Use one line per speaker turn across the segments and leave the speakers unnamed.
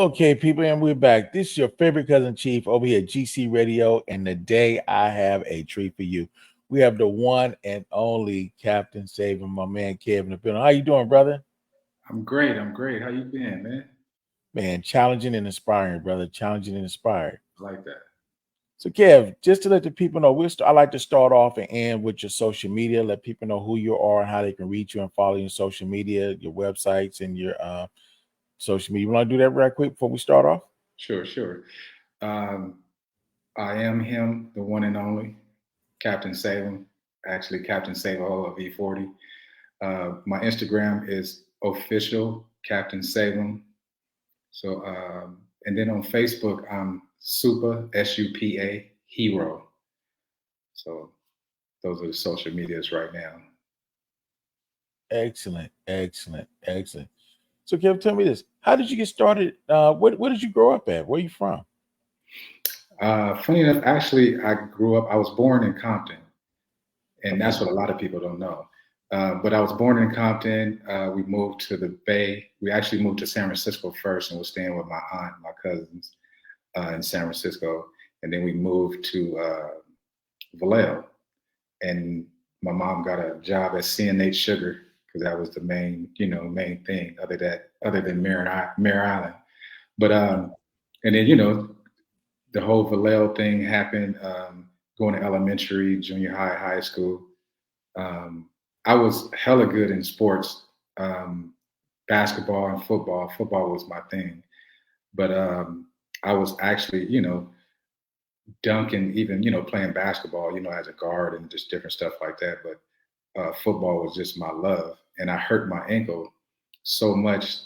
Okay, people, and we're back. This is your favorite cousin Chief over here at GC Radio, and today I have a treat for you. We have the one and only Captain Saban, my man Kevin. The building. How you doing, brother?
I'm great. I'm great. How you been, man?
Man, challenging and inspiring, brother. Challenging and inspiring.
I like that.
So, Kev, just to let the people know, I like to start off and end with your social media. Let people know who you are and how they can reach you and follow you on social media, your websites, and your social media. You want to do that right quick before we start off?
Sure, sure. Um, I am him, the one and only Captain Salem. Actually, Captain Salem of E40. My Instagram is official Captain Salem. So, and then on Facebook, I'm Supa SUPA Hero. So those are the social medias right now.
Excellent, excellent, excellent. So, Kevin, tell me this: how did you get started? Where did you grow up at? Where are you from?
Funny enough, actually, I was born in Compton, and
Okay,
that's what a lot of people don't know. But I was born in Compton. We moved to the Bay. We actually moved to San Francisco first, and was staying with my aunt, my cousins in San Francisco, and then we moved to Vallejo. And my mom got a job at CNH Sugar because that was the main, main thing other than Mare Island. But and then the whole Vallejo thing happened. Going to elementary, junior high, high school. Um, I was hella good in sports, basketball and football. Football was my thing, but I was actually, dunking, even playing basketball, as a guard and just different stuff like that. But football was just my love, and I hurt my ankle so much,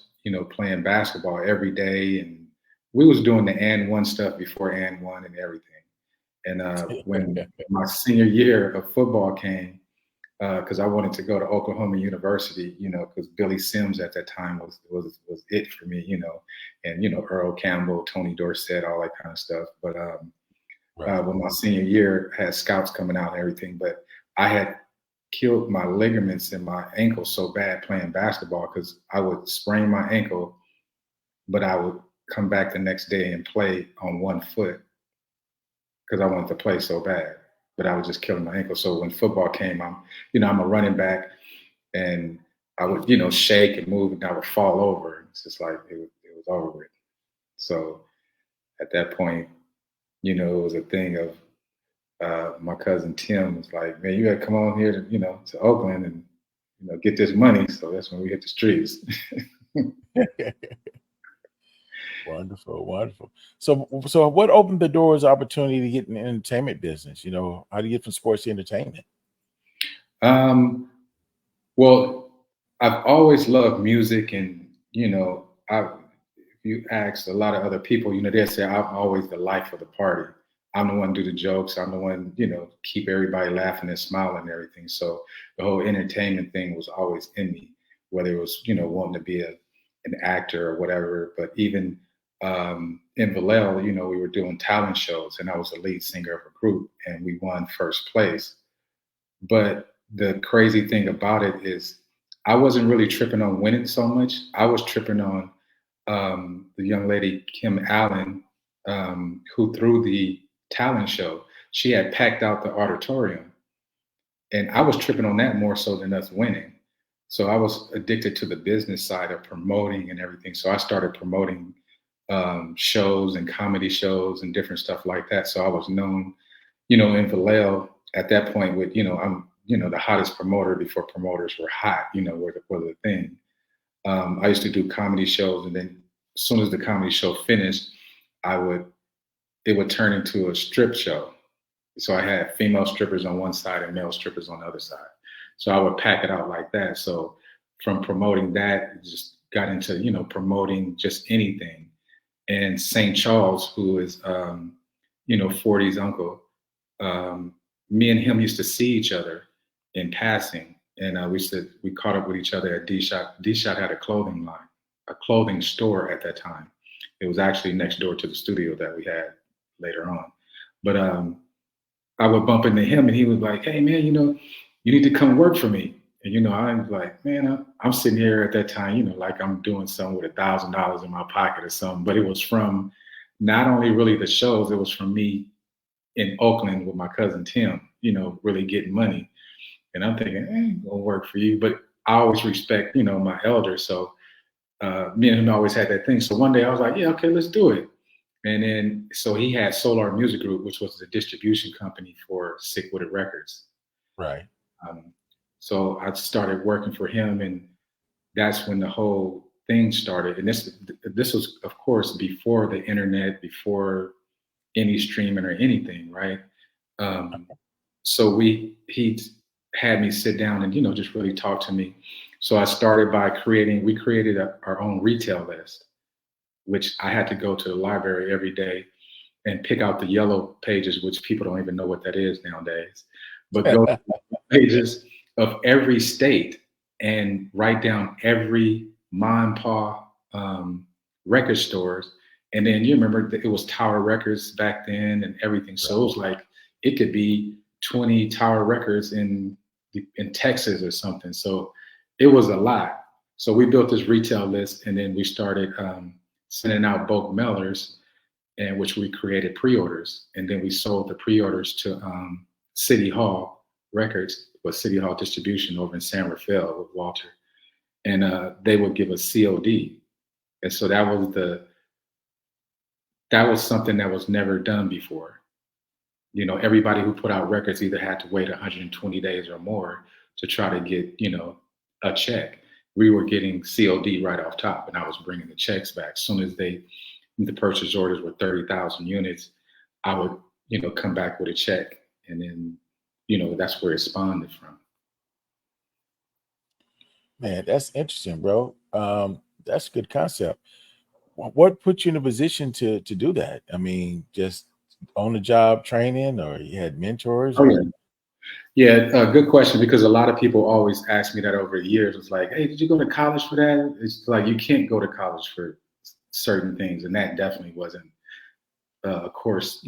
playing basketball every day, and we was doing the and one stuff before and one and everything. And when my senior year of football came, because I wanted to go to Oklahoma University, because Billy Sims at that time was it for me, and Earl Campbell, Tony Dorsett, all that kind of stuff. But
right.
when my senior year had scouts coming out and everything, but I had killed my ligaments in my ankle so bad playing basketball because I would sprain my ankle, but I would come back the next day and play on one foot because I wanted to play so bad, but I was just killing my ankle. So when football came, I'm a running back, and I would, shake and move, and I would fall over. It's just like it was over with. So at that point, it was a thing of my cousin Tim was like, "Man, you got to come on here to Oakland and get this money." So that's when we hit the streets.
Wonderful, wonderful. So what opened the doors opportunity to get in the entertainment business? How do you get from sports to entertainment?
um, well, I've always loved music, and if you ask a lot of other people, they say I'm always the life of the party. I'm the one do the jokes. I'm the one, keep everybody laughing and smiling and everything. So the whole entertainment thing was always in me, whether it was, wanting to be an actor or whatever. But even in Vallejo, we were doing talent shows, and I was the lead singer of a group, and we won first place. But the crazy thing about it is I wasn't really tripping on winning so much. I was tripping on the young lady, Kim Allen, who threw the talent show. She had packed out the auditorium. And I was tripping on that more so than us winning. So I was addicted to the business side of promoting and everything. So I started promoting shows and comedy shows and different stuff like that. So I was known, in Vallejo at that point with, I'm, the hottest promoter before promoters were hot, were the thing. I used to do comedy shows, and then as soon as the comedy show finished, I would it would turn into a strip show. So I had female strippers on one side and male strippers on the other side. So I would pack it out like that. So from promoting that, it just got into promoting just anything. And St. Charles, who is 40's uncle, um, me and him used to see each other in passing, and we caught up with each other at D Shot. D Shot had a clothing line, a clothing store at that time. It was actually next door to the studio that we had later on. But I would bump into him, and he was like, "Hey man, you need to come work for me." And I'm like, man, I'm sitting here at that time, like I'm doing something with $1,000 in my pocket or something. But it was from not only really the shows, it was from me in Oakland with my cousin Tim, really getting money. And I'm thinking, it ain't gonna work for you. But I always respect, my elders. So me and him always had that thing. So one day I was like, yeah, okay, let's do it. And then so he had Solar Music Group, which was the distribution company for Sick With It Records.
Right.
Um, so I started working for him, and that's when the whole thing started. And this was, of course, before the internet, before any streaming or anything, right? So he had me sit down and just really talk to me. So I started by we created our own retail list, which I had to go to the library every day and pick out the yellow pages, which people don't even know what that is nowadays, but go to the pages of every state and write down every mom and pop record stores. And then you remember it was Tower Records back then and everything. So it was like it could be 20 Tower Records in Texas or something. So it was a lot. So we built this retail list, and then we started sending out bulk mailers, and which we created pre-orders, and then we sold the pre-orders to City Hall Records, was City Hall Distribution over in San Rafael with Walter, and they would give us COD, and so that was something that was never done before. Everybody who put out records either had to wait 120 days or more to try to get a check. We were getting COD right off top, and I was bringing the checks back. As soon as the purchase orders were 30,000 units, I would, come back with a check, and then, that's where it spawned from.
Man, that's interesting, bro. That's a good concept. What put you in a position to do that? I mean, just on the job training, or you had mentors,
Oh
or?
yeah, yeah. Good question, because a lot of people always ask me that over the years. It's like, hey, did you go to college for that? It's like you can't go to college for certain things, and that definitely wasn't a course,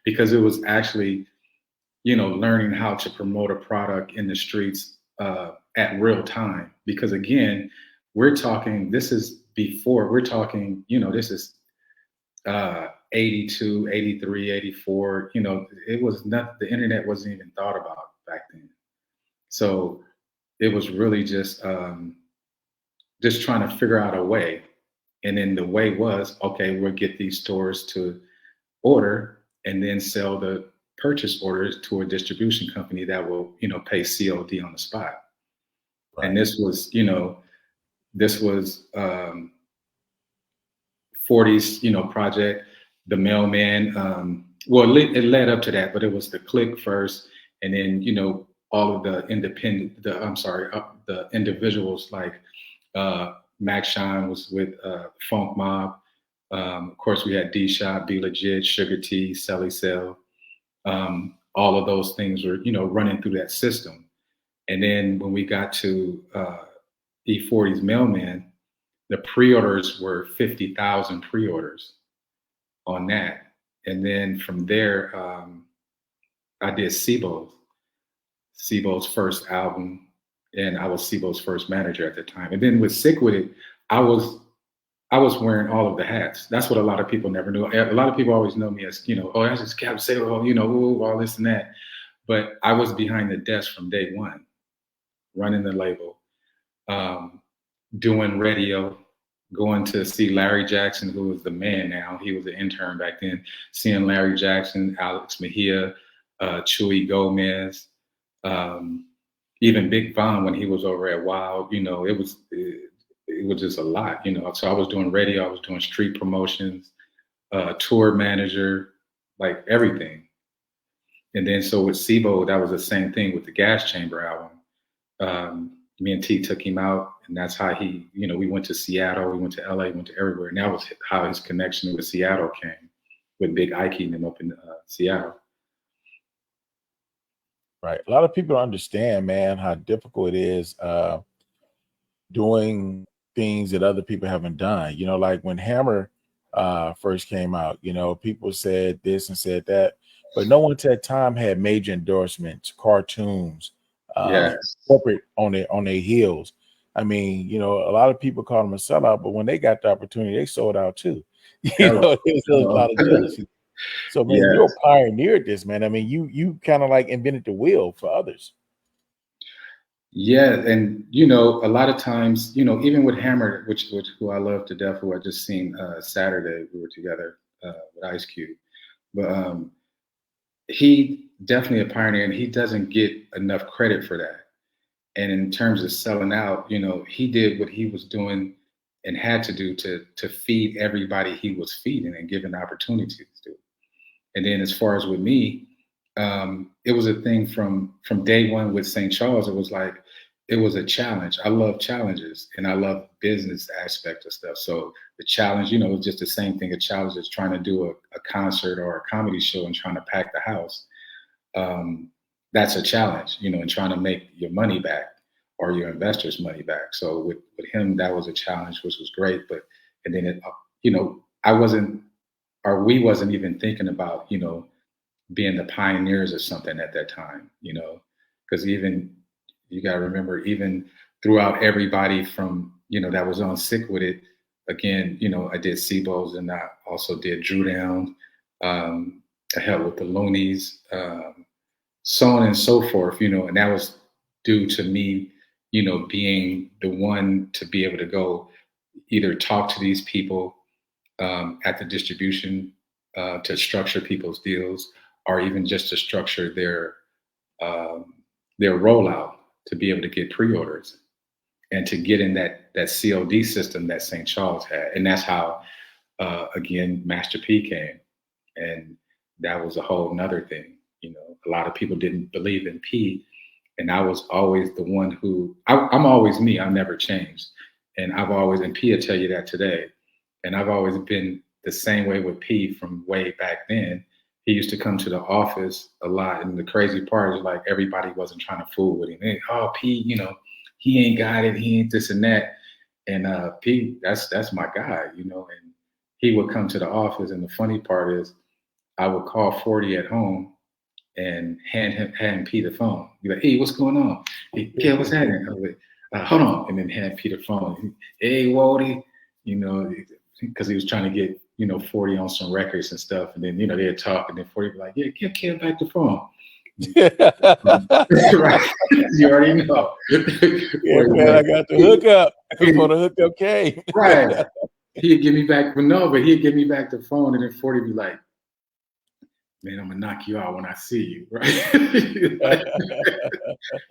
because it was actually, learning how to promote a product in the streets at real time. Because again, we're talking, this is before, we're talking, this is 82, 83, 84, it was not, the internet wasn't even thought about back then. So it was really just trying to figure out a way. And then the way was, okay, we'll get these stores to order and then sell the purchase orders to a distribution company that will, pay COD on the spot. Right. And this was, this was 40s, project, the mailman. Well, it led up to that, but it was the click first, and then all of the the individuals like Mac Shine was with Funk Mob. Of course, we had D Shot, Be Legit, Sugar T, Selly Cell. All of those things were running through that system. And then when we got to E40's Mailman, the pre-orders were 50,000 pre-orders on that. And then from there, I did SIBO's first album, and I was SIBO's first manager at the time. And then with Sick With It, I was wearing all of the hats. That's what a lot of people never knew. A lot of people always know me as, oh, that's just Cap Salo, all this and that. But I was behind the desk from day one, running the label, doing radio, going to see Larry Jackson, who was the man now. He was an intern back then. Seeing Larry Jackson, Alex Mejia, Chuy Gomez, even Big Von when he was over at Wild. It was just a lot. So I was doing radio, I was doing street promotions, tour manager, like everything. And then so with SIBO, that was the same thing with the Gas Chamber album. Me and T took him out, and that's how he, we went to Seattle, we went to LA, went to everywhere. And that was how his connection with Seattle came, with Big Ike and them up in Seattle.
Right. A lot of people don't understand, man, how difficult it is doing things that other people haven't done. Like when Hammer first came out, people said this and said that, but no one at that time had major endorsements, cartoons,
Yes.
corporate on their heels. I mean, you know, a lot of people call them a sellout, but when they got the opportunity, they sold out too. You
Hello.
know, there was a
Hello.
lot of jealousy. So, man, you're
Yes.
a pioneer at this, man. I mean, you kind of like invented the wheel for others.
Yeah, and you know, a lot of times, you know, even with Hammer, which who I love to death, who I just seen Saturday, we were together with Ice Cube, but he definitely a pioneer, and he doesn't get enough credit for that. And in terms of selling out, you know, he did what he was doing and had to do to feed everybody he was feeding and giving opportunities to. And then as far as with me, it was a thing from day one with St. Charles. It was like it was a challenge. I love challenges and I love business aspect of stuff. So the challenge, you know, was just the same thing. A challenge is trying to do a concert or a comedy show and trying to pack the house. That's a challenge, you know, and trying to make your money back or your investors' money back. So with him, that was a challenge, which was great. But and then it, you know, I wasn't or we wasn't even thinking about, you know, being the pioneers of something at that time, you know, because even you got to remember, even throughout everybody from, you know, that was on Sick With It, again, you know, I did SIBOs and I also did Drew Down. I helped with the Loonies, so on and so forth, you know, and that was due to me, you know, being the one to be able to go either talk to these people at the distribution to structure people's deals, or even just to structure um, their rollout to be able to get pre-orders and to get in that COD system that St. Charles had, and that's how again Master P came, and that was a whole nother thing. You know, a lot of people didn't believe in P, and I was always the one who I'm always me. I've never changed, and I've always and P will tell you that today. And I've always been the same way with P from way back then. He used to come to the office a lot, and the crazy part is like everybody wasn't trying to fool with him. Hey, oh, P, you know, he ain't got it, he ain't this and that. And P, that's my guy, you know. And he would come to the office, and the funny part is, I would call 40 at home and hand P the phone. Be like, hey, what's going on? Hey, Kev, what's happening? I was like, hold on, and then hand P the phone. Hey, Wally, you know, because he was trying to get, you know, 40 on some records and stuff. And then, you know, they'd talk and then 40 would be like, yeah, give Kev back the phone. Right. You already know.
Yeah, man, I got the hookup for the hookup came.
Right. He'd give me back, but he'd give me back the phone, and then 40 would be like, man, I'm gonna knock you out when I see you, right? Like,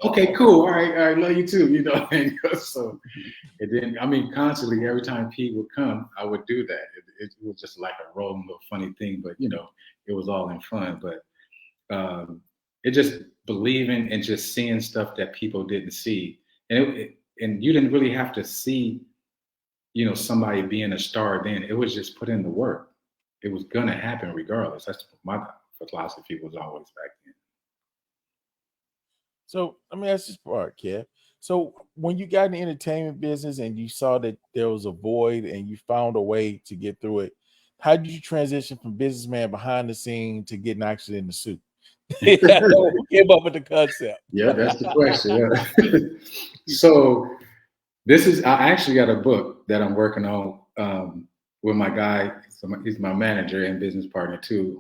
okay, cool. All right, love you too, you know. And so, and then, I mean, constantly, every time Pete would come, I would do that. It was just like a rolling little funny thing, but you know, it was all in fun. But it just believing and just seeing stuff that people didn't see, and you didn't really have to see, you know, somebody being a star then. It was just put in the work. It was gonna happen regardless. That's my philosophy was always back then.
So let me ask this part, Kev. So when you got in the entertainment business and you saw that there was a void and you found a way to get through it, how did you transition from businessman behind the scene to getting actually in the suit? Who came up with the concept?
Yeah, that's the question. Yeah. So I actually got a book that I'm working on with my guy. He's my manager and business partner too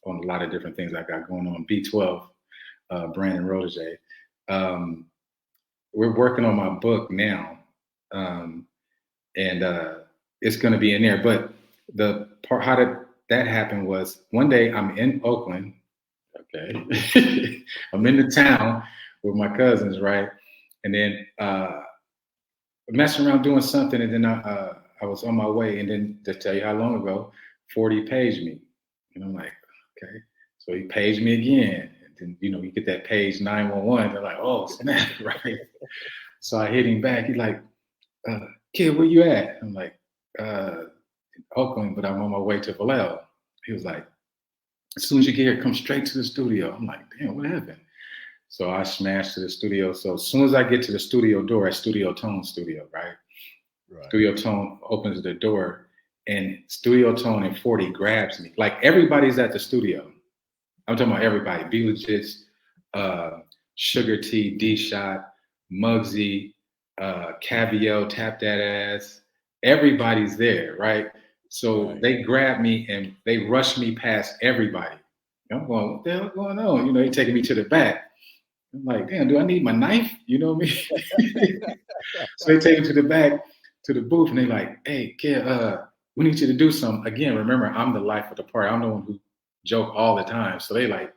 on a lot of different things I got going on. B12, Brandon Rodige. We're working on my book now, and it's going to be in there. But the part how did that happen was one day I'm in Oakland. Okay, I'm in the town with my cousins, right? And then messing around doing something, and then I was on my way, and then to tell you how long ago, 40 paged me, and I'm like, okay, so he paged me again, and then you know you get that page 911, they're like, oh snap, right? So I hit him back. He's like, kid, where you at? I'm like, in Oakland, but I'm on my way to Vallejo. He was like, as soon as you get here, come straight to the studio. I'm like, damn, what happened? So I smashed to the studio. So as soon as I get to the studio door at Studio Tone Studio, right? Studio Tone opens the door, and Studio Tone and 40 grabs me. Like everybody's at the studio. I'm talking about everybody. B Legits, Sugar T, D Shot, Muggsy, Caviel, Tap That Ass. Everybody's there, right? So they grab me and they rush me past everybody. I'm going, what the hell is going on? You know, they're taking me to the back. I'm like, damn, do I need my knife? You know what I mean? So they take me to the back, to the booth, and they like, hey, kid, we need you to do something. Again, remember, I'm the life of the party. I'm the one who joke all the time. So they like,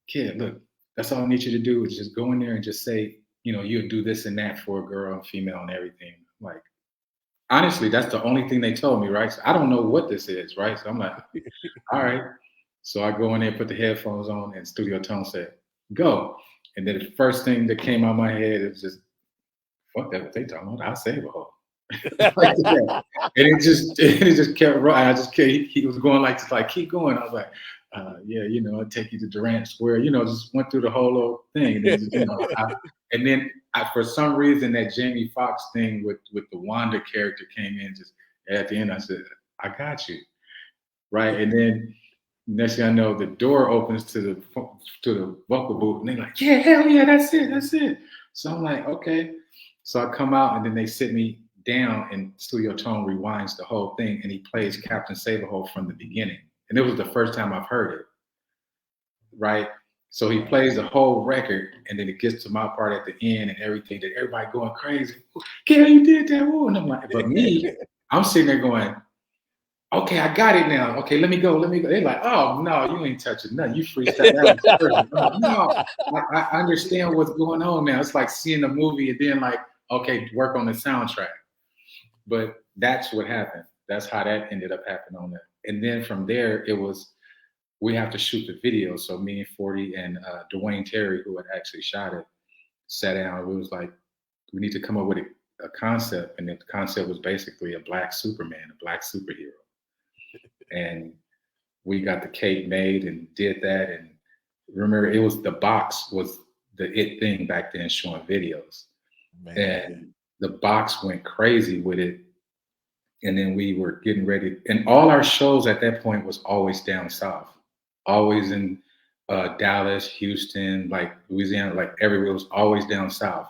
kid, look, that's all I need you to do is just go in there and just say, you know, you'll do this and that for a girl and female and everything. Like, honestly, that's the only thing they told me, right? So I don't know what this is, right? So I'm like, all right. So I go in there, put the headphones on, and Studio Tone said, go. And then the first thing that came out of my head is just, fuck that, what they talking about? I'll save a hoe. Like that. And it just kept running. I just kept, he was going like keep going. I was like, yeah, you know, I'll take you to Durant Square, you know, just went through the whole little thing. And then, you know, and then for some reason that Jamie Foxx thing with the Wanda character came in just at the end. I said, I got you. Right. And then next thing I know, the door opens to the vocal booth and they're like, yeah, hell yeah, that's it. So I'm like, okay. So I come out and then they sit me down and Studio Tone rewinds the whole thing and he plays Captain Save-A-Hole from the beginning. And it was the first time I've heard it, right? So he plays the whole record and then it gets to my part at the end and everything that everybody going crazy. Kid, you did that. Woo. And I'm like, but me, I'm sitting there going, okay, I got it now. Okay, let me go. They're like, oh, no, you ain't touching nothing. You freestyle. Like, no, I understand what's going on now. It's like seeing a movie and then like, okay, work on the soundtrack. But that's what happened. That's how that ended up happening on that. And then from there, it was, we have to shoot the video. So me and 40 and Dwayne Terry, who had actually shot it, sat down. We was like, we need to come up with a concept. And the concept was basically a black Superman, a black superhero. And we got the cape made and did that. And remember, it was the box was the it thing back then, showing videos. Man. And the box went crazy with it. And then we were getting ready. And all our shows at that point was always down south, always in Dallas, Houston, like Louisiana, like everywhere. It was always down south.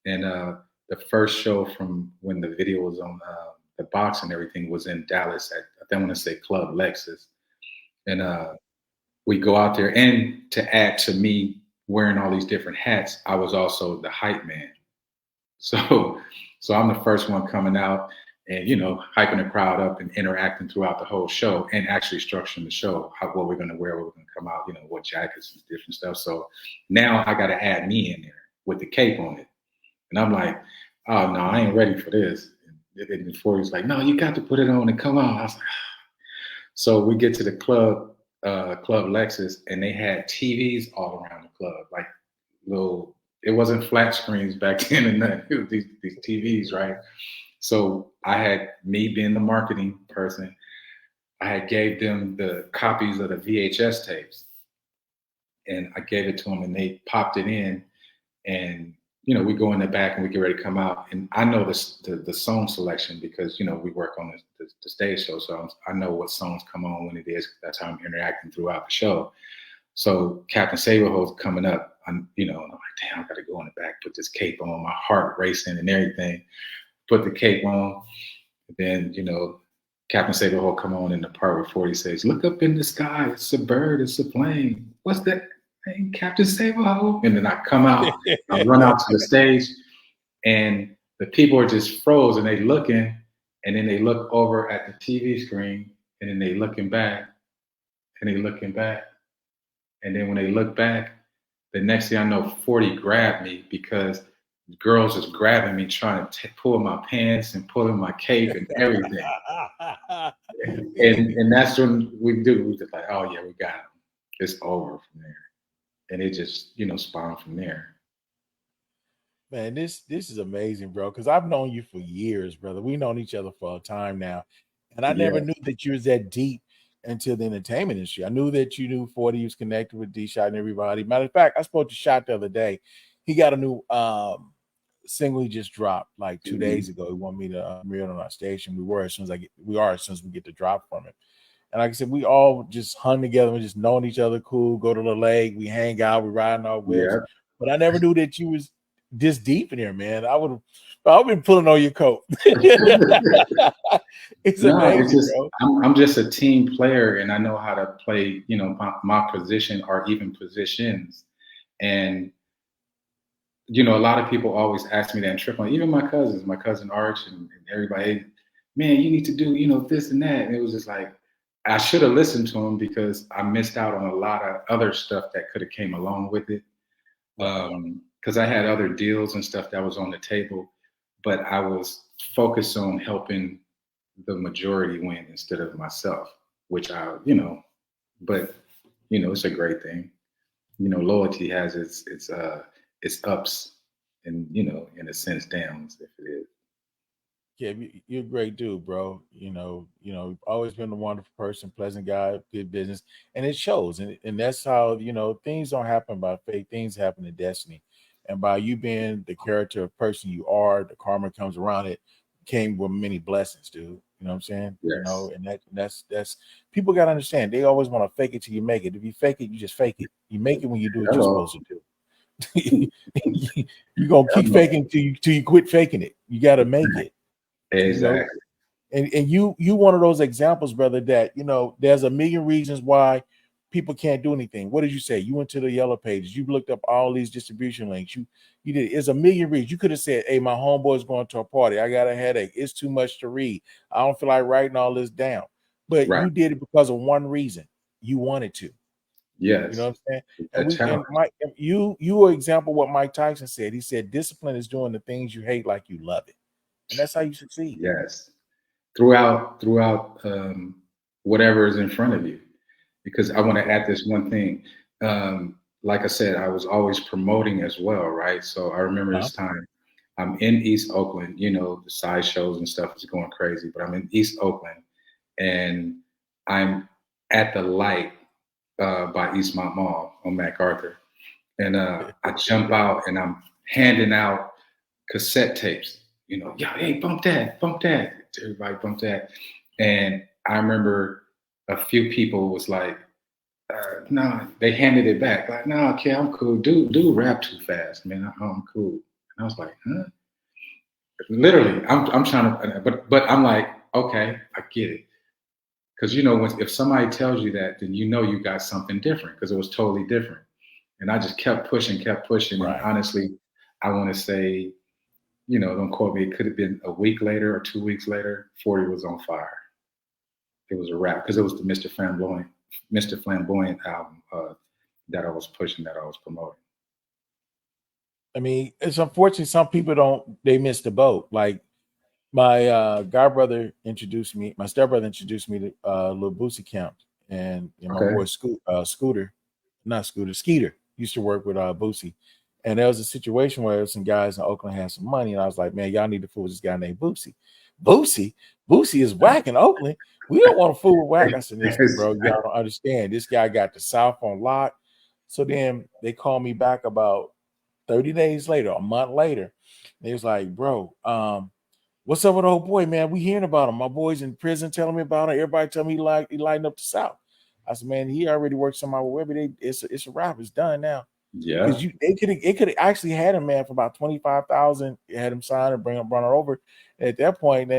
And the first show from when the video was on the box and everything was in Dallas at, I want to say Club Lexus. And we go out there, and to add to me wearing all these different hats, I was also the hype man. So I'm the first one coming out and, you know, hyping the crowd up and interacting throughout the whole show and actually structuring the show, what we're going to wear, what we're going to come out, you know, what jackets and different stuff. So now I got to add me in there with the cape on it. And I'm like, oh, no, I ain't ready for this. And before he's like, no, you got to put it on and come on. I was like, so we get to the club Lexus, and they had TVs all around the club, like little, it wasn't flat screens back then and nothing. It was these TVs, right? So I had, me being the marketing person, I had gave them the copies of the VHS tapes. And I gave it to them and they popped it in, and you know, we go in the back and we get ready to come out. And I know the song selection because, you know, we work on the stage show. So I know what songs come on when it is. That's how I'm interacting throughout the show. So Captain Save-A-Hole's coming up. I'm like, damn, I got to go in the back, put this cape on, my heart racing and everything. Put the cape on. Then, you know, Captain Save-A-Hole come on in the part where 40 says, look up in the sky. It's a bird. It's a plane. What's that? Hey, Captain Save-A-Hole. And then I come out, I run out to the stage, and the people are just froze and they looking, and then they look over at the TV screen, and then they looking back, and they looking back. And then when they look back, the next thing I know, 40 grabbed me because girls was grabbing me, trying to pull my pants and pulling my cape and everything. and that's when we just like, oh yeah, we got him. It's over from there. And it just, you know, spawned from there.
Man, this is amazing, bro. Because I've known you for years, brother. We've known each other for a time now, and I never knew that you was that deep into the entertainment industry. I knew that you knew 40 was connected with D Shot and everybody. Matter of fact, I spoke to Shot the other day. He got a new single he just dropped like 2 days ago. He wanted me to premiere it on our station. We are as soon as we get the drop from it. And like I said, we all just hung together and just knowing each other cool, go to the lake, we hang out, we riding our whips, but I never knew that you was this deep in here, man. I've been pulling on your coat. It's
No, it's
amazing,
just
bro.
I'm just a team player, and I know how to play, my position or even positions. And a lot of people always ask me that and trip on. Even my cousins, my cousin Arch, and everybody, "Hey, man, you need to do this and that." And it was just like I should have listened to him because I missed out on a lot of other stuff that could have came along with it. Because I had other deals and stuff that was on the table, but I was focused on helping the majority win instead of myself, which but it's a great thing. Loyalty has its ups and in a sense downs if it is.
Yeah, you're a great dude, bro. You've always been a wonderful person, pleasant guy, good business, and it shows. And that's how things don't happen by fate; things happen in destiny. And by you being the character of person you are, the karma comes around. It came with many blessings, dude. You know what I'm saying?
Yes.
And that's people got to understand. They always want to fake it till you make it. If you fake it, you just fake it. You make it when you do what you're
Hello.
supposed to do. You're gonna keep
Hello.
faking till you quit faking it. You got to make it.
Exactly.
And you one of those examples, brother, that there's a million reasons why people can't do anything. What did you say? You went to the yellow pages, you looked up all these distribution links, you did. It's a million reasons. You could have said, "Hey, my homeboy's going to a party, I got a headache, it's too much to read, I don't feel like writing all this down." But
Right.
you did it because of one reason: you wanted to.
Yes.
You know what I'm saying?
A challenge.
You are example of what Mike Tyson said. He said discipline is doing the things you hate like you love it. And that's how you succeed.
Yes. Throughout whatever is in front of you. Because I want to add this one thing. Like I said, I was always promoting as well, right? So I remember this time I'm in East Oakland, the side shows and stuff is going crazy, but I'm in East Oakland and I'm at the light by Eastmont Mall on MacArthur. And I jump out and I'm handing out cassette tapes, yeah, hey, bump that. Everybody bump that. And I remember a few people was like, nah, they handed it back. Like, nah, okay, I'm cool. Dude rap too fast, man. I'm cool. And I was like, huh? Literally, I'm trying to, but I'm like, okay, I get it. Because if somebody tells you that, then you got something different because it was totally different. And I just kept pushing.
Right.
And honestly, I want to say, don't quote me, it could have been a week later or 2 weeks later, 40 was on fire. It was a wrap because it was the Mr. Flamboyant album that I was pushing, that I was promoting.
I mean, it's unfortunate some people they miss the boat. Like my stepbrother introduced me to Lil Boosie Camp, and my boy Skeeter used to work with Boosie. And there was a situation where some guys in Oakland had some money, and I was like, man, y'all need to fool with this guy named Boosie. Boosie is whack in Oakland. We don't want to fool with whack. I said, listen, bro, y'all don't understand. This guy got the South on lock. So then they called me back about 30 days later, a month later. They was like, bro, what's up with the old boy, man? We hearing about him. My boy's in prison telling me about him. Everybody tell me he lighting up the South. I said, man, he already worked some hour every day. It's a wrap. It's done now.
Yeah.
Because they could have actually had him, man, for about 25,000. Had him sign and bring her over. And at that point,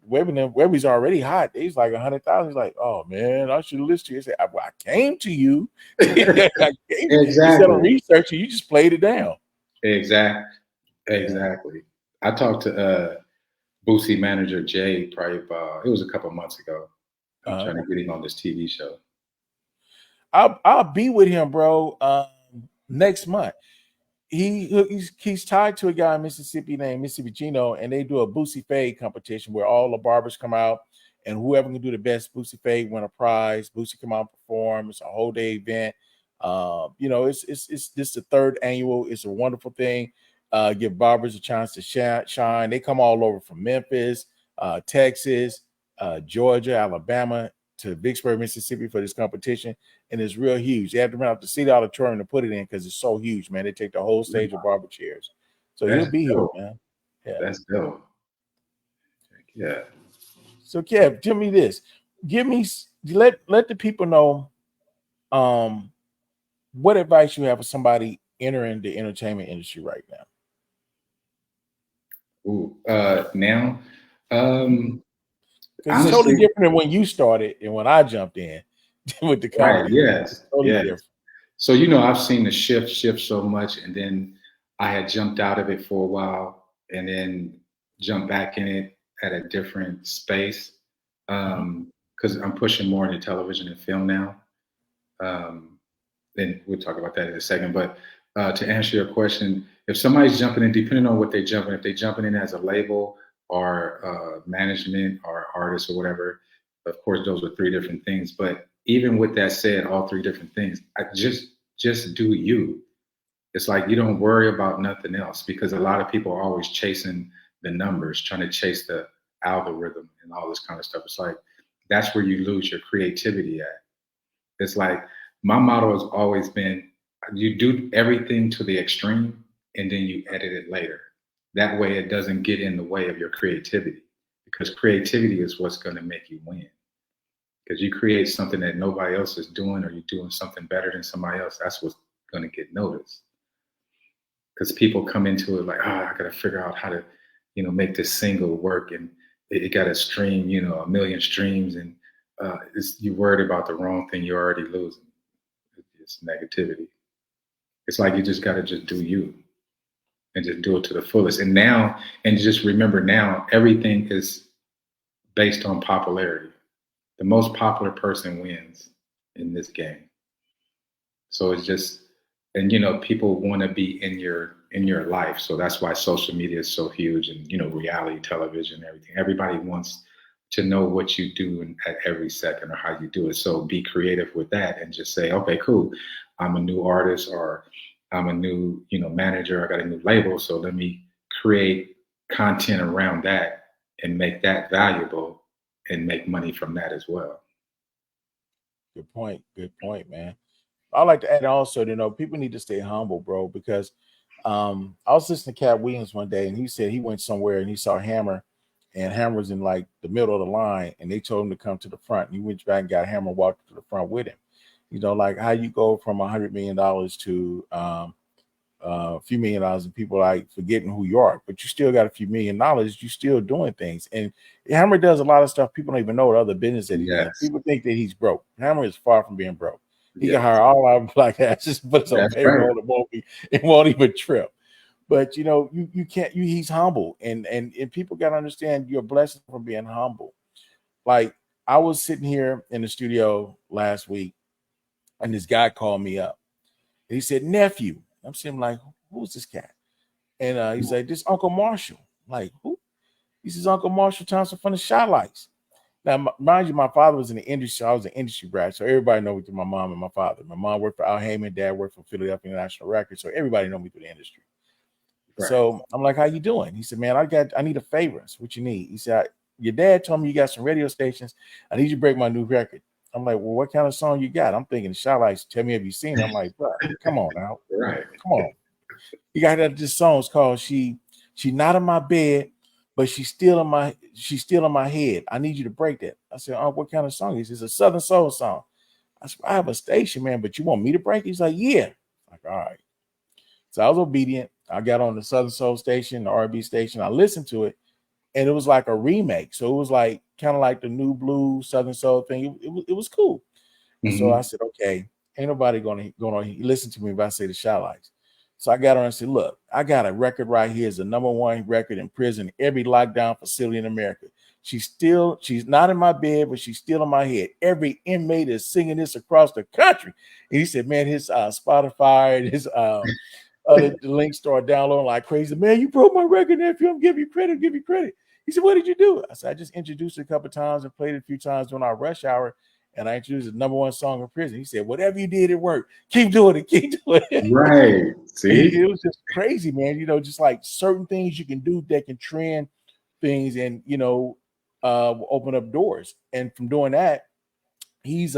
Webby's already hot. He's like 100,000. He's like, oh man, I should have listened to you. He said, I came to you.
Exactly.
Instead of researching, you just played it down.
Exactly. Yeah. I talked to Boosie manager Jay probably it was a couple months ago. I'm trying to get him on this TV show.
I'll be with him, bro. Next month. He's tied to a guy in Mississippi named Mississippi Gino, and they do a Boosie Fade competition where all the barbers come out, and whoever can do the best Boosie Fade win a prize. Boosie come out and perform. It's a whole day event. It's this the third annual. It's a wonderful thing. Give barbers a chance to shine. They come all over from Memphis, Texas, Georgia, Alabama to Vicksburg, Mississippi for this competition, and it's real huge. They have to rent out the City Auditorium to put it in because it's so huge, man. They take the whole stage of barber chairs, so he'll be here, man.
Yeah, that's dope. Yeah.
So, Kev, tell me this. Let the people know what advice you have for somebody entering the entertainment industry right now?
Now,
Because it's totally
honestly,
different than when you started and when I jumped in with the
right?
company. It's
Yes,
totally
yes.
different.
So I've seen the shift so much, and then I had jumped out of it for a while, and then jumped back in it at a different space
Mhm.
because I'm pushing more into television and film now. Um, then we'll talk about that in a second. But to answer your question, if somebody's jumping in, depending on what they're jumping, if they're jumping in as a label or management or artist or whatever, of course, those are three different things. But even with that said, all three different things, I just do you. It's like you don't worry about nothing else because a lot of people are always chasing the numbers, trying to chase the algorithm and all this kind of stuff. It's like that's where you lose your creativity at. It's like my motto has always been you do everything to the extreme and then you edit it later. That way it doesn't get in the way of your creativity because creativity is what's going to make you win. Because you create something that nobody else is doing or you're doing something better than somebody else, that's what's going to get noticed. Because people come into it like, I got to figure out how to, make this single work and it got to stream, a million streams and you're worried about the wrong thing. You're already losing. It's negativity. It's like you just got to just do you and just do it to the fullest. And just remember now, everything is based on popularity. The most popular person wins in this game. So it's just, and people want to be in your life. So that's why social media is so huge, and reality television, everything. Everybody wants to know what you do at every second or how you do it. So be creative with that and just say, okay, cool. I'm a new artist or I'm a new, manager. I got a new label. So let me create content around that and make that valuable and make money from that as well.
Good point. Good point, man. I like to add also, people need to stay humble, bro, because I was listening to Cat Williams one day and he said he went somewhere and he saw Hammer and Hammer was in like the middle of the line and they told him to come to the front. And he went back and got Hammer, walked to the front with him. Like how you go from $100 million to a few $1 million and people like forgetting who you are, but you still got a few $1 million. You still doing things. And Hammer does a lot of stuff. People don't even know what other business that he's in.
Yes.
People think that he's broke. Hammer is far from being broke. He can
Yes.
hire all our black asses, but it's on
That's right.
payroll. It won't even trip. But you can't. He's humble, and people got to understand you're blessed from being humble. Like I was sitting here in the studio last week, and this guy called me up. And he said, "Nephew." I'm sitting like, "Who's this cat?" And he said, "This Uncle Marshall." I'm like, who? He says, "Uncle Marshall Thompson from the Shot Lights." Now, mind you, my father was in the industry. I was an industry brat, so everybody know me through my mom and my father. My mom worked for Al Heyman, dad worked for Philadelphia International Records, so everybody know me through the industry.
Right.
So I'm like, "How you doing?" He said, "Man, I need a favor. So what you need?" He said, "Your dad told me you got some radio stations. I need you to break my new record." I'm like, "Well, what kind of song you got?" I'm thinking Shot Lights. Tell me, have you seen it? I'm like, "Bro, come on now,
Right.
come on." You got that this song is called She Not in My Bed, but she's still in my head. I need you to break that. I said, "Oh, what kind of song is this?" It's a Southern Soul song. I said, "I have a station, man, but you want me to break it?" He's like, "Yeah." I'm like, all right. So I was obedient. I got on the Southern Soul station, the R&B station. I listened to it, and it was like a remake. So it was like kind of like the new blue Southern Soul thing. It was cool. And so I
Hmm.
said, "Okay, ain't nobody gonna listen to me if I say the Shot Lights." So I got on and said, "Look, I got a record right here. It's the #1 record in prison, every lockdown facility in America. She's not in my bed, but she's still in my head. Every inmate is singing this across the country." And he said, "Man, his Spotify and his other links started downloading like crazy. Man, you broke my record, nephew. I'm giving you credit, give you credit." He said, "What did you do?" I said, "I just introduced it a couple of times and played it a few times during our rush hour. And I introduced the #1 song in prison." He said, "Whatever you did, it worked. Keep doing it. Keep doing it."
Right. See?
It was just crazy, man. Just like certain things you can do that can trend things and open up doors. And from doing that, he's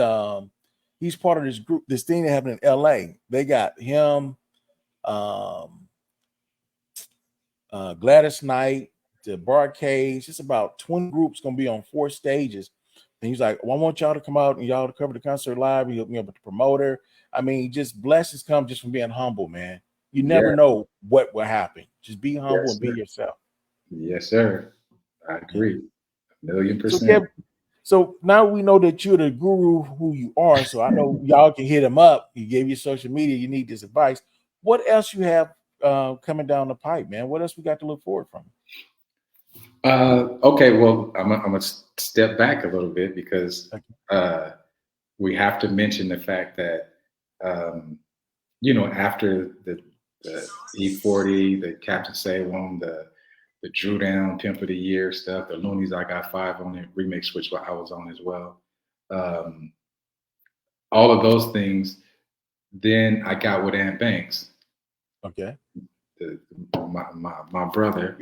he's part of this group, this thing that happened in LA. They got him, um, Gladys Knight, the Barcades. It's about 20 groups gonna be on 4 stages. And he's like, "Well, I want y'all to come out and y'all to cover the concert live. You hook me up with the promoter." I mean, just blessings come just from being humble, man. You never
Yeah.
know what will happen. Just be humble
Yes,
and be
sir.
yourself.
Yes, sir. I
Yeah.
agree. A million
So
percent.
Kev, so now we know that you're the guru who you are. So I know y'all can hit him up. He gave you social media. You need this advice. What else you have coming down the pipe, man? What else we got to look forward from?
Okay, well, I'm gonna step back a little bit because
Okay.
we have to mention the fact that um, after the E40, the Captain Salem, the Drew Down Pimp of the Year stuff, the Loonies I Got Five on it remix, which I was on as well. All of those things. Then I got with Ant Banks,
Okay.
my brother,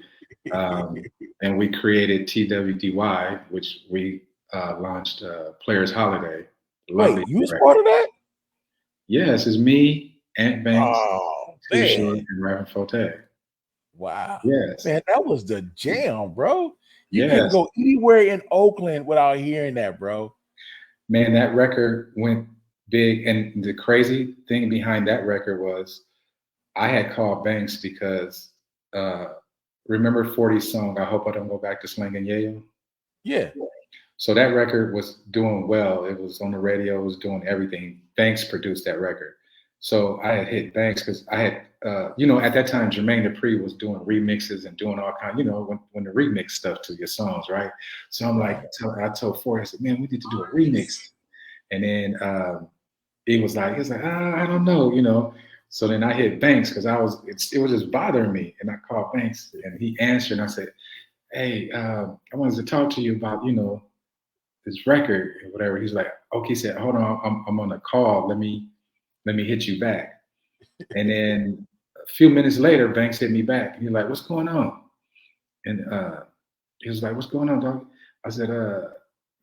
and we created TWDY, which we launched Players Holiday.
Wait,
Lovely
you was
record.
part of that?
Yes, it's me, Ant Banks,
Oh
Too
man.
Short, and Reverend Forte.
Wow.
Yes,
Man, that was the jam, bro. You couldn't
yes,
go anywhere in Oakland without hearing that, bro.
man, that record went big. And the crazy thing behind that record was I had called Banks because remember 40's song, I Hope I Don't Go Back to Slangin' Yayo?
Yeah.
So that record was doing well. It was on the radio, it was doing everything. Banks produced that record. So I had hit Banks because I had, at that time, Jermaine Dupri was doing remixes and doing all kinds, when the remix stuff to your songs, right? So I'm like, I told Ford, I said, man, we need to do a remix. And then he was like, I don't know. So then I hit Banks because it was just bothering me. And I called Banks and he answered and I said, hey, I wanted to talk to you about, this record or whatever. He's like, okay, he said, hold on, I'm on a call. Let me hit you back. And then a few minutes later, Banks hit me back. And he's like, what's going on? And he was like, what's going on, dog? I said,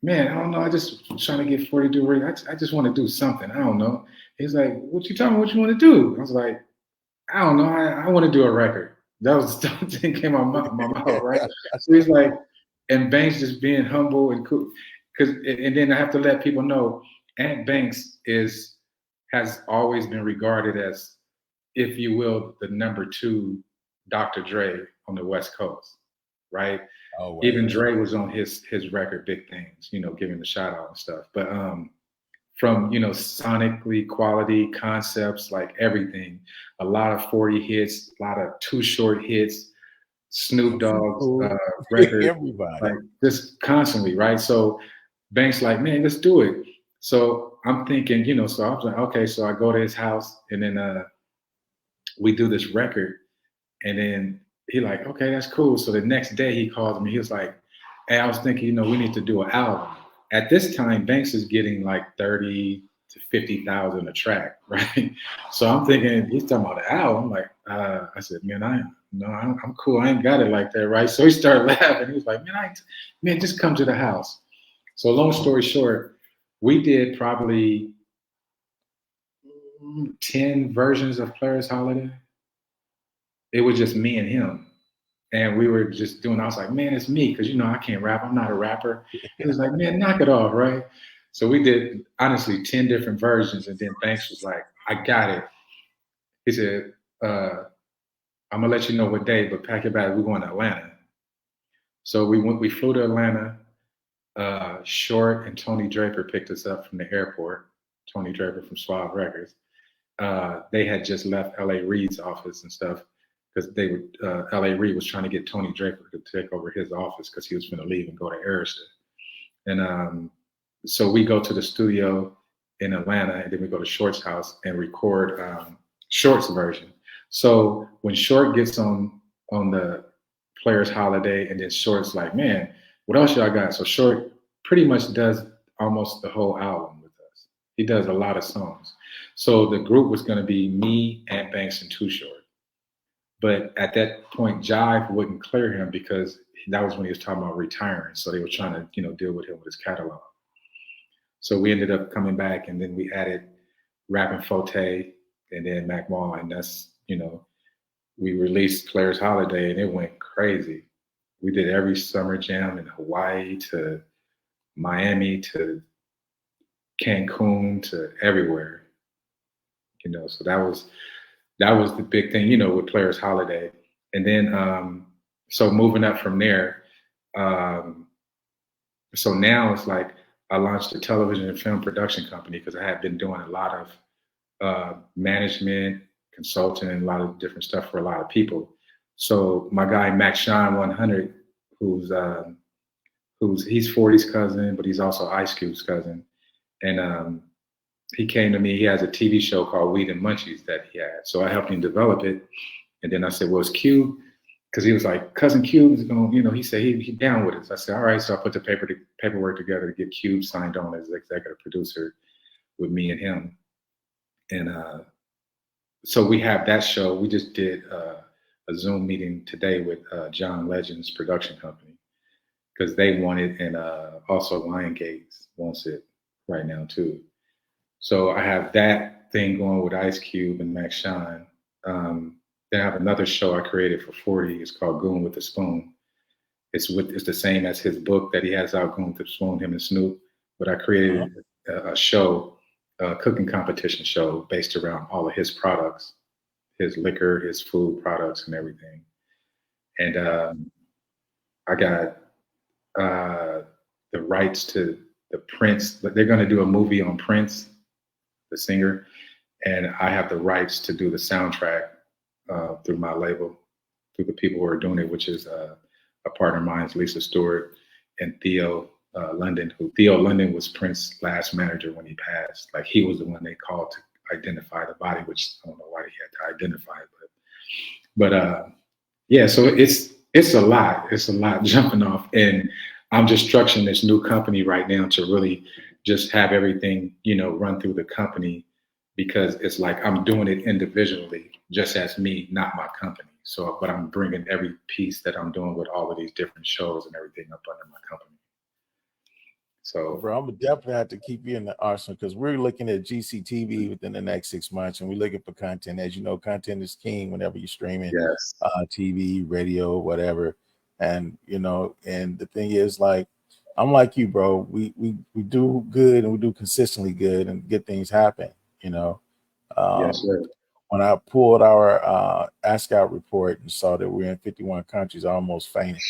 man, I don't know. I just trying to get 40 do ring. I just want to do something. I don't know. He's like, what you talking about? What you want to do? I was like, I don't know. I want to do a record. That was the thing came out my mouth, right? So he's like, and Banks just being humble and cool. And then I have to let people know, Ant Banks has always been regarded as, if you will, the number 2 Dr. Dre on the West Coast, right?
Oh, wow.
Even Dre was on his record, Big Things, giving the shout out and stuff. But from sonically, quality, concepts, like everything, a lot of 40 hits, a lot of Too Short hits, Snoop Dogg's record,
Everybody.
like just constantly, right? So Banks like, man, let's do it. So I'm thinking, so I was like, okay, so I go to his house and then we do this record, and then he like, okay, that's cool. So the next day he calls me. He was like, hey, I was thinking, we need to do an album. At this time, Banks is getting like 30 to 50,000 a track, right? So I'm thinking he's talking about an album. I'm like, I said, man, I'm cool. I ain't got it like that, right? So he started laughing. He was like, man, just come to the house. So long story short, we did probably 10 versions of Players Holiday. It was just me and him. And we were just doing, I was like, man, it's me. Cause I can't rap. I'm not a rapper. He was like, man, knock it off. Right. So we did honestly 10 different versions. And then Banks was like, I got it. He said, I'm gonna let you know what day, but pack your bag. We're going to Atlanta. So we flew to Atlanta. Short and Tony Draper picked us up from the airport. Tony Draper from Suave Records. They had just left L.A. Reid's office and stuff because L.A. Reid was trying to get Tony Draper to take over his office because he was going to leave and go to Arista. And so we go to the studio in Atlanta, and then we go to Short's house and record Short's version. So when Short gets on the Players Holiday, and then Short's like, man, what else y'all got? So Short pretty much does almost the whole album with us. He does a lot of songs. So the group was going to be me, Ant Banks, and Too Short. But at that point, Jive wouldn't clear him because that was when he was talking about retiring. So they were trying to, deal with him with his catalog. So we ended up coming back, and then we added Rappin' Forte and then Mac Mall, and that's, we released Players Holiday, and it went crazy. We did every summer jam in Hawaii to Miami to Cancun to everywhere. So that was that was the big thing, you know, with Players Holiday. And then so moving up from there, um, so now it's like I launched a television and film production company because I had been doing a lot of management, consulting, and a lot of different stuff for a lot of people. So my guy Max Shine 100, who's he's 40's cousin, but he's also Ice Cube's cousin, and he came to me. He has a TV show called Weed and Munchies that he had, so I helped him develop it. And then I said, "Well, it's Cube," because he was like, "Cousin Cube is going," you know. He said he down with it. So I said, "All right." So I put the paperwork together to get Cube signed on as executive producer with me and him. And so we have that show. We just did a Zoom meeting today with John Legend's production company because they want it, and also Lionsgate wants it right now too. So I have that thing going with Ice Cube and Max Shine. Then I have another show I created for 40. It's called Goon with the Spoon. It's the same as his book that he has out, Goon with the Spoon, him and Snoop. But I created a show, a cooking competition show based around all of his products, his liquor, his food products, and everything. And I got the rights to the Prince. They're going to do a movie on Prince, the singer, and I have the rights to do the soundtrack through my label, through the people who are doing it, which is a partner of mine, Lisa Stewart, and Theo London. Theo London was Prince's last manager when he passed. Like he was the one they called to identify the body, which I don't know why he had to identify it, but yeah. So it's a lot. It's a lot jumping off, and I'm just structuring this new company right now to really just have everything, you know, run through the company because it's like I'm doing it individually, just as me, not my company. So, but I'm bringing every piece that I'm doing with all of these different shows and everything up under my company. So,
bro, I'm gonna definitely have to keep you in the arsenal because we're looking at GCTV within the next 6 months, and we're looking for content. As you know, content is king whenever you're streaming,
yes,
TV, radio, whatever. And you know, and the thing is, like, I'm like you, bro. We do good and we do consistently good and good things happen. You know,
yes,
um,
sir.
when I pulled our ASCOut report and saw that we're in 51 countries, I almost fainted.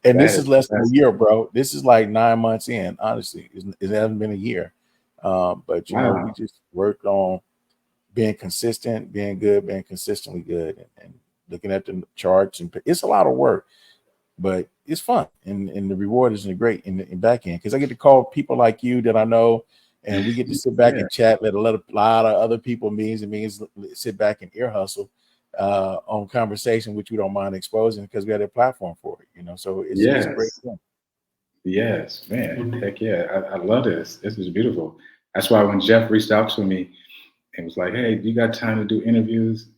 And this is less than a
That's
year, bro. This is like 9 months in. Honestly, it hasn't been a year. But you know, we
wow.
just worked on being consistent, being good, being consistently good, and looking at the charts. And it's a lot of work, but it's fun, and the reward is great in back end because I get to call people like you that I know, and we get to sit back
Yeah,
and chat. Let a lot of other people, millions and millions, sit back and ear hustle on conversation, which we don't mind exposing because we have a platform for it. You know, so it's a great
yes,
thing.
yes, man. Heck yeah, I love this. This is beautiful. That's why when Jeff reached out to me and was like, "Hey, you got time to do interviews?"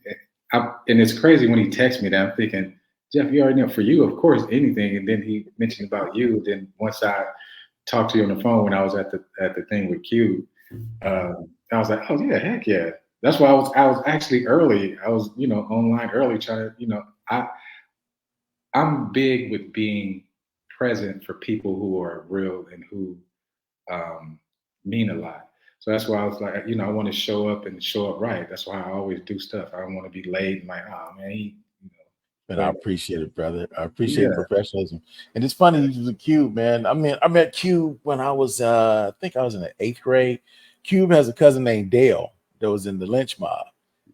And it's crazy when he texts me that I'm thinking, Jeff, you already know for you, of course, anything. And then he mentioned about you. Then once I talked to you on the phone when I was at the thing with Q, I was like, oh yeah, heck yeah. That's why I was actually early. I was, you know, online early trying to, you know, I'm big with being present for people who are real and who um, mean a lot. So that's why I was like, you know, I want to show up and show up right. That's why I always do stuff. I don't want to be late and like, oh man, you know.
And I
But
appreciate it, brother. I appreciate the
yeah,
professionalism. And it's funny you use a Cube, man. I mean, I met Cube when I was I think I was in the 8th grade. Cube has a cousin named Dale that was in the lynch mob.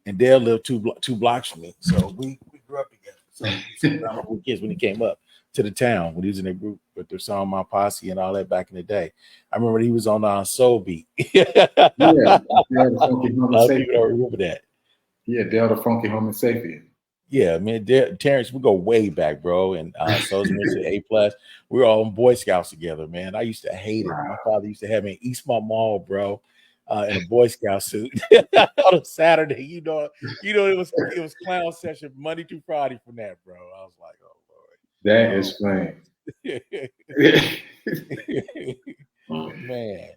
And Dale lived two blocks from me. So we grew up together. So we sit around with kids when he came up to the town when he was in a group with their song My Posse and all that back in the day. I remember he was on Soul Beat.
yeah,
A
Dale the Funky Homo
lot of people
Sapien.
don't remember that.
Yeah, Dale the Funky Homo Sapien.
Yeah, man, Terrence, we go way back, bro. And Souls Ministry A plus, we were all in Boy Scouts together, man. I used to hate it. My
Wow.
father used to have me in Eastmont Mall, bro, in a Boy Scout suit on a Saturday. It was clown session Monday through Friday from that, bro. I was like,
That
oh
is funny.
Lord, but man.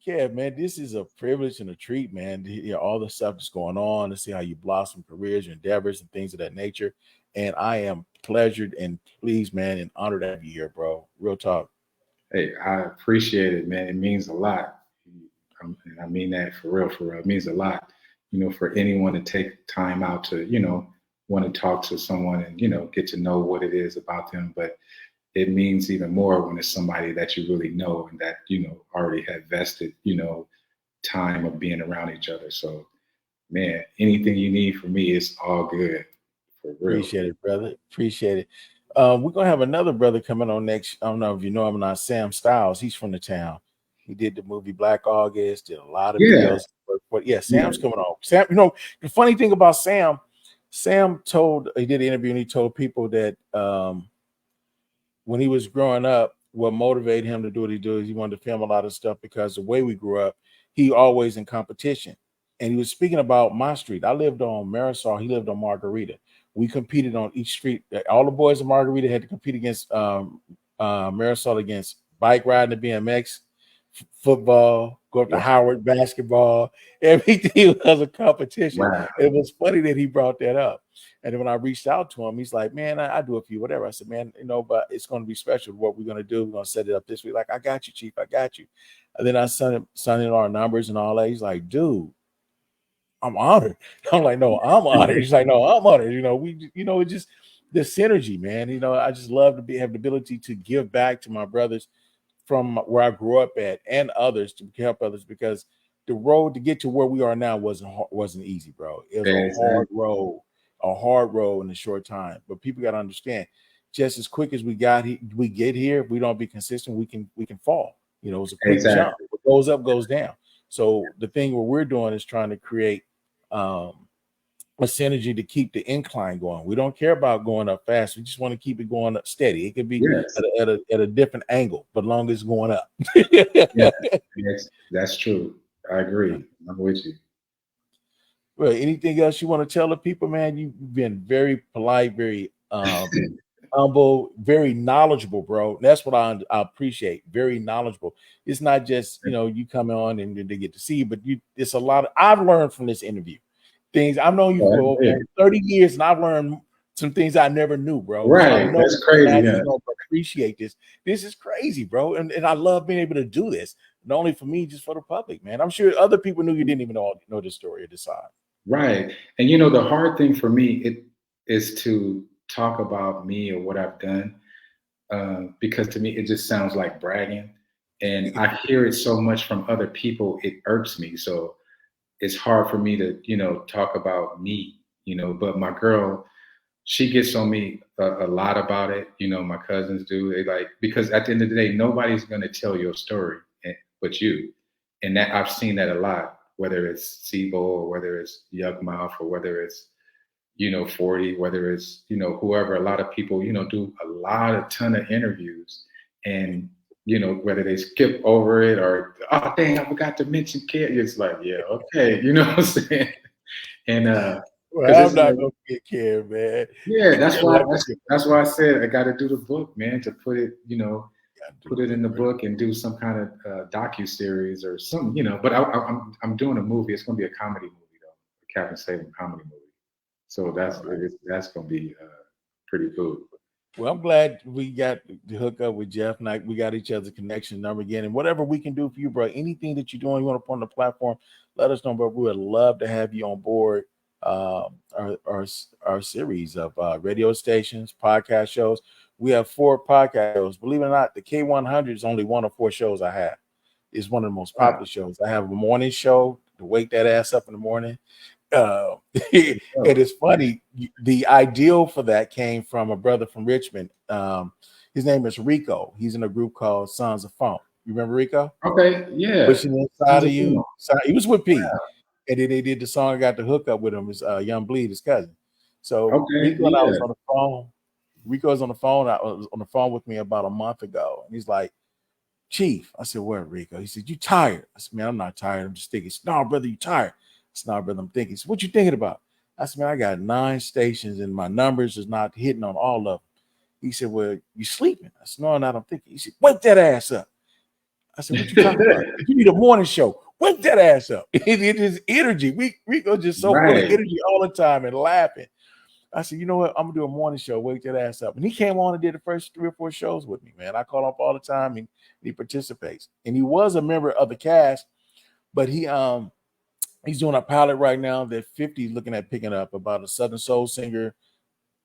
Yeah, man, this is a privilege and a treat, man. To hear all the stuff that's going on, to see how you blossom careers, your endeavors, and things of that nature. And I am pleasured and pleased, man, and honored to have you here, bro. Real talk.
Hey, I appreciate it, man. It means a lot. And I mean that for real, for real. It means a lot. for anyone to take time out to, want to talk to someone and, get to know what it is about them. But it means even more when it's somebody that you really know and that, already had vested, time of being around each other. So, man, anything you need from me is all good, for real.
Appreciate it, brother. Appreciate it. We're gonna have another brother coming on next. I don't know if you know him or not, Sam Styles. He's from the town. He did the movie Black August, did a lot of
Yeah,
videos. But yeah,
yeah,
Sam's coming on. Sam, the funny thing about Sam, he did an interview and he told people that when he was growing up, what motivated him to do what he do is he wanted to film a lot of stuff because the way we grew up, he always in competition. And he was speaking about my street. I lived on Marisol. He lived on Margarita. We competed on each street. All the boys in Margarita had to compete against Marisol against bike riding, the BMX, football, go up to Howard, basketball. Everything was a competition.
wow.
It was funny that he brought that up. And then when I reached out to him, he's like, man, I do a few, whatever. I said, man, but it's going to be special. What we're going to do, we're going to set it up this week. Like, I got you, Chief. I got you. And then I sent in our numbers and all that. He's like, dude, I'm honored. I'm like, no, I'm honored. He's like, no, I'm honored. It's just the synergy, man. I just love to have the ability to give back to my brothers from where I grew up at and others to help others, because the road to get to where we are now wasn't easy, bro. It was a hard road in a short time. But people got to understand, just as quick as we get here, if we don't be consistent, we can fall. It's a quick jump. What goes up goes down. So the thing what we're doing is trying to create a synergy to keep the incline going. We don't care about going up fast. We just want to keep it going up steady. It could be at a different angle, but long as it's going up.
Yes, that's true. I agree. I'm with you.
Well, anything else you want to tell the people, man? You've been very polite, very humble, very knowledgeable, bro. That's what I appreciate. Very knowledgeable. It's not just you come on and they get to see you, but it's a lot. I've learned from this interview things. I've known you for over 30 years, and I've learned some things I never knew, bro.
Right,
so
that's crazy.
Yeah. Appreciate this. This is crazy, bro, and I love being able to do this. Not only for me, just for the public, man. I'm sure other people knew you didn't even know the story or the side.
Right, and the hard thing for me is to talk about me or what I've done, because to me it just sounds like bragging, and I hear it so much from other people. It irks me. So it's hard for me to, talk about me, but my girl, she gets on me a lot about it. My cousins do. Because at the end of the day, nobody's going to tell your story but you. And that I've seen that a lot, whether it's Sibo or whether it's Yukmouth or whether it's, 40, whether it's, whoever. A lot of people, do a ton of interviews, and whether they skip over it or, oh, dang, I forgot to mention Kid. It's like, yeah, okay. You know what I'm saying? And
well, I'm not gonna get care, man.
Yeah, that's why I said I got to do the book, man, to put it, put it in the book and do some kind of docu-series or something, But I'm doing a movie. It's gonna be a comedy movie though, a Captain Salem comedy movie. So that's gonna be pretty cool.
Well, I'm glad we got to hook up with Jeff. And we got each other's connection number again. And whatever we can do for you, bro, anything that you're doing, you want to put on the platform, let us know, bro. We would love to have you on board our series of radio stations, podcast shows. We have 4 podcast shows. Believe it or not, the K100 is only one of 4 shows I have. It's one of the most popular shows. I have a morning show to wake that ass up in the morning. It is funny. The ideal for that came from a brother from Richmond. His name is Rico. He's in a group called Sons of Funk. You remember Rico?
Okay, yeah.
Wishing Inside of You. He was with P. And then they did the song. I got to hook up with him. Is Young Bleed, his cousin. So Rico and I was on the phone. Rico was on the phone. I was on the phone with me about a month ago, and he's like, "Chief," I said, "Where, Rico?" He said, "You tired?" I said, "Man, I'm not tired. I'm just thinking." Said, "No, brother, you tired?" I said, "No, brother, I'm thinking." He said, "What you thinking about?" I said, "Man, I got 9 stations, and my numbers is not hitting on all of them." He said, "Well, you sleeping?" I said, "No, not. I'm thinking." He said, "Wake that ass up." I said, "What you talking about? If you need a morning show, wake that ass up." It is energy. Rico just so full of energy all the time and laughing. I said, "You know what? I'm gonna do a morning show. Wake that ass up." And he came on and did the first 3 or 4 shows with me, man. I call up all the time, and he participates. And he was a member of the cast, but he He's doing a pilot right now that 50 is looking at picking up about a Southern soul singer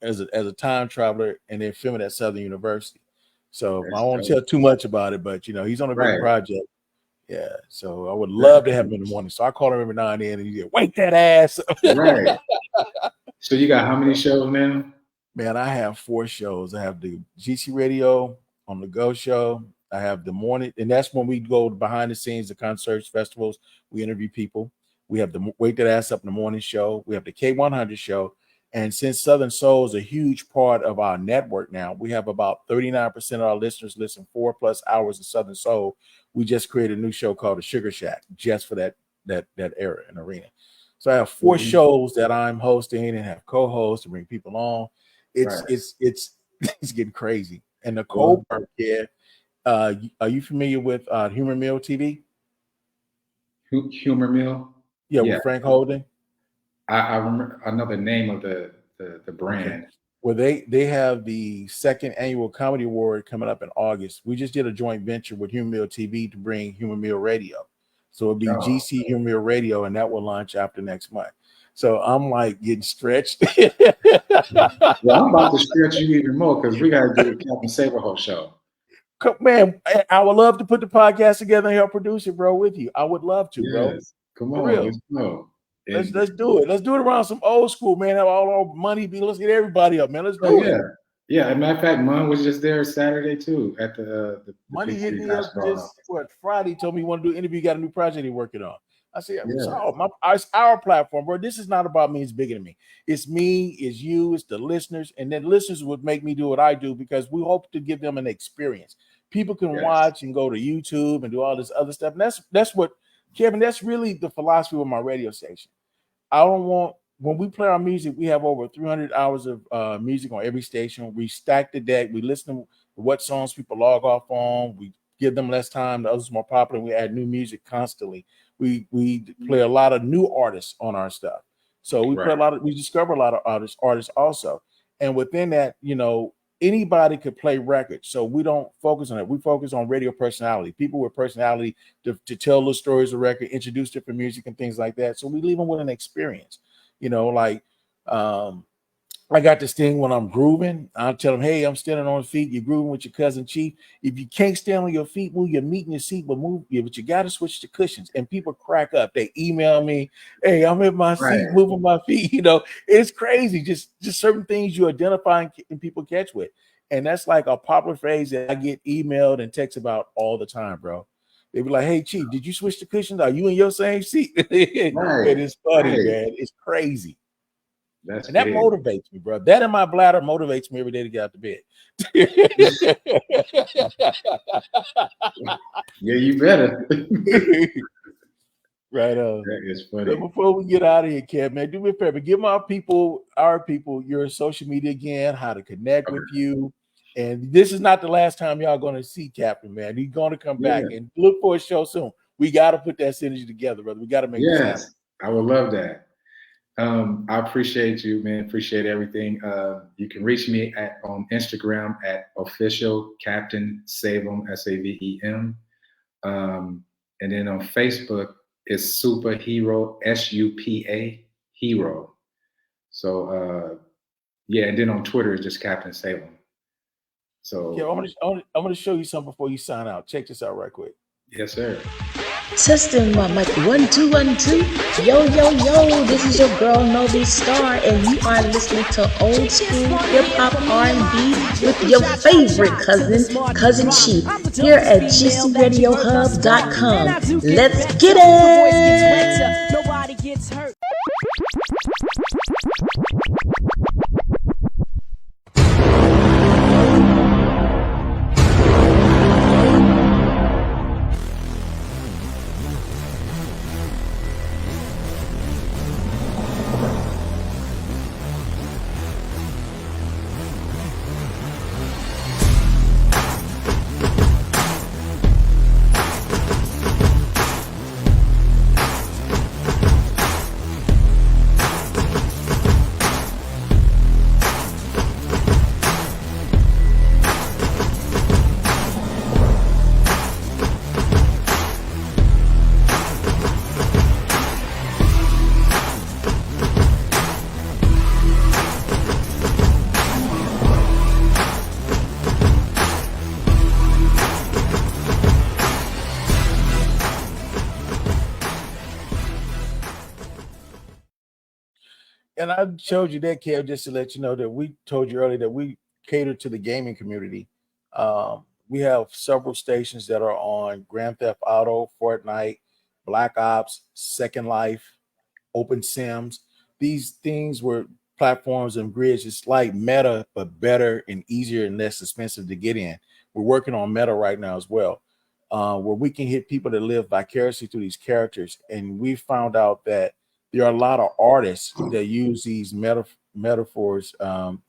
as a time traveler, and they're filming at Southern University. So I
That's
won't
dope.
tell too much about it, but he's on a big
Right.
project. Yeah, so I would love to have him in the morning. So I call him every now and then, and he said, "Wake that ass!"
Right. So you got how many shows now?
Man, I have 4 shows. I have the GC Radio on the Go show. I have the morning, and that's when we go behind the scenes, the concerts, festivals. We interview people. We have the Wake That Ass Up in the Morning show. We have the K100 show. And since Southern Soul is a huge part of our network now, we have about 39% of our listeners listen 4+ hours of Southern Soul. We just created a new show called the Sugar Shack just for that era and arena. So I have 4 shows that I'm hosting and have co-hosts to bring people on. It's getting crazy. And Nicole Burke, are you familiar with Humor Mill TV?
Humor Mill?
Yeah, with Frank Holden.
I remember another name of the brand.
Okay. Well, they have the 2nd annual comedy award coming up in August. We just did a joint venture with Humor Mill TV to bring Humor Mill Radio. So it'll be GC Humor Mill Radio, and that will launch after next month. So I'm like getting stretched.
Well, I'm about to stretch you even more because we got to do the Captain Saberho show.
Man, I would love to put the podcast together and help produce it, bro, with you. I would love to, bro.
Come on, let's go.
Let's do it. Let's do it around some old school, man. Have all our money be. Let's get everybody up, man. Let's do it.
Yeah. As a matter of fact, Mon was just there Saturday too at the
Money hit me up just Friday. Told me he wanted to do an interview. Got a new project he's working on. I said, it's our platform, bro. This is not about me. It's bigger than me. It's me. It's you. It's the listeners, and then listeners would make me do what I do because we hope to give them an experience. People can watch and go to YouTube and do all this other stuff. And that's what, Kevin. That's really the philosophy of my radio station. I don't want, when we play our music, we have over 300 hours of music on every station. We stack the deck. We listen to what songs people log off on. We give them less time. The others more popular. We add new music constantly. We play a lot of new artists on our stuff. So we play we discover a lot of artists also. And within that, anybody could play records. So we don't focus on it. We focus on radio personality, people with personality to tell the stories of record, introduce different music and things like that. So we leave them with an experience, I got this thing when I'm grooving. I'll tell them, hey, I'm standing on feet. You're grooving with your cousin Chief. If you can't stand on your feet, move your meat in your seat, but you got to switch to cushions. And people crack up. They email me, hey, I'm in my seat, moving my feet. It's crazy. Just certain things you identify and people catch with. And that's like a popular phrase that I get emailed and texts about all the time, bro. They be like, hey, Chief, did you switch to cushions? Are you in your same seat? And it's funny, man. It's crazy. That motivates me, bro. That and my bladder motivates me every day to get out of bed.
Yeah, you better.
Right on.
That is funny.
So before we get out of here, Kev, man, do me a favor. Give our people, your social media again, how to connect with you. And this is not the last time y'all going to see Captain, man. He's going to come back and look for a show soon. We got to put that synergy together, brother. We got to make this happen.
I would love that. I appreciate you, man. Appreciate everything. You can reach me on Instagram at official Captain Savem, SAVEM. And then on Facebook, it's Superhero, SUPA Hero. So and then on Twitter it's just Captain Savem. So
I'm gonna show you something before you sign out. Check this out right quick.
Yes, sir.
Testing my mic 1 2 1 2. Yo, this is your girl Novi Star, and you are listening to old school hip hop R&B with your favorite cousin Chief, here at GCRadioHub.com. Let's get it. Nobody gets hurt.
and I showed you that, Kev, just to let you know that we told you earlier that we cater to the gaming community. We have several stations that are on Grand Theft Auto, Fortnite, Black Ops, Second Life, Open Sims. These things were platforms and grids. It's like Meta, but better and easier and less expensive to get in. We're working on Meta right now as well, where we can hit people that live vicariously through these characters. And we found out that there are a lot of artists that use these metaphors,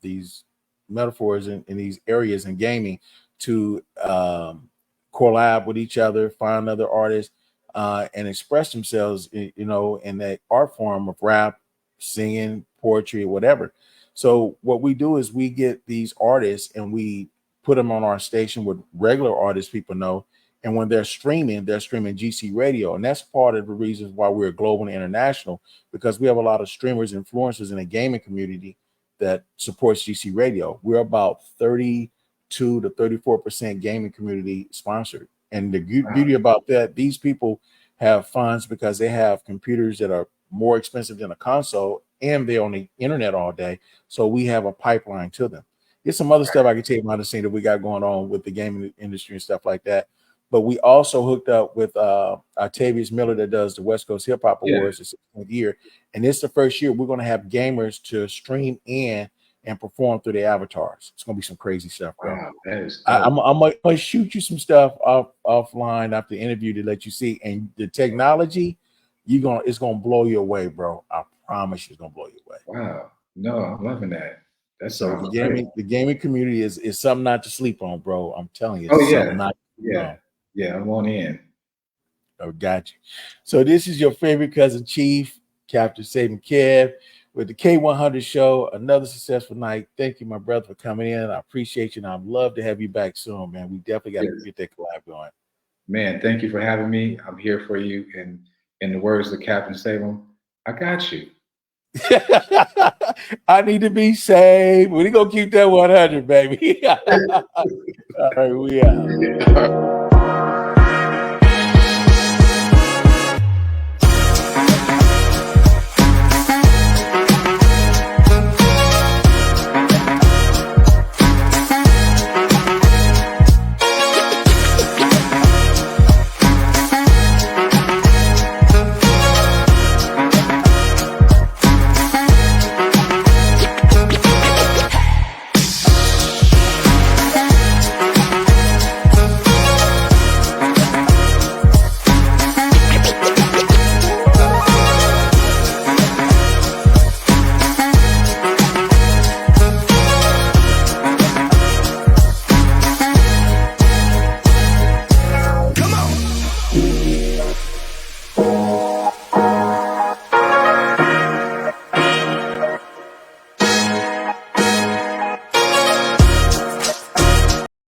these metaphors in these areas in gaming to collab with each other, find other artists, and express themselves, in that art form of rap, singing, poetry, or whatever. So what we do is we get these artists and we put them on our station with regular artists people know. And when they're streaming GC Radio. And that's part of the reasons why we're global and international, because we have a lot of streamers, influencers in the gaming community that supports GC Radio. We're about 32 to 34% gaming community sponsored. And the beauty about that, these people have funds because they have computers that are more expensive than a console, and they're on the internet all day. So we have a pipeline to them. There's some other stuff I can tell you behind the scene that we got going on with the gaming industry and stuff like that. But we also hooked up with Octavius Miller that does the West Coast Hip Hop Awards the 16th year. And it's the first year we're going to have gamers to stream in and perform through their avatars. It's going to be some crazy stuff, bro.
Wow, that is
I'm going to shoot you some stuff offline after the interview to let you see. And the technology, it's going to blow you away, bro. I promise you it's going to blow you away.
Wow. No, I'm loving that. That's
so the gaming community is something not to sleep on, bro. I'm telling you.
Yeah, I'm on in.
Oh, got you. So this is your favorite cousin Chief, Captain Saving Kev, with the K100 show. Another successful night. Thank you, my brother, for coming in. I appreciate you, and I'd love to have you back soon, man. We definitely got to get that collab going.
Man, thank you for having me. I'm here for you. And in the words of Captain Saving, I got you.
I need to be saved. We're gonna keep that 100, baby. All right, we out.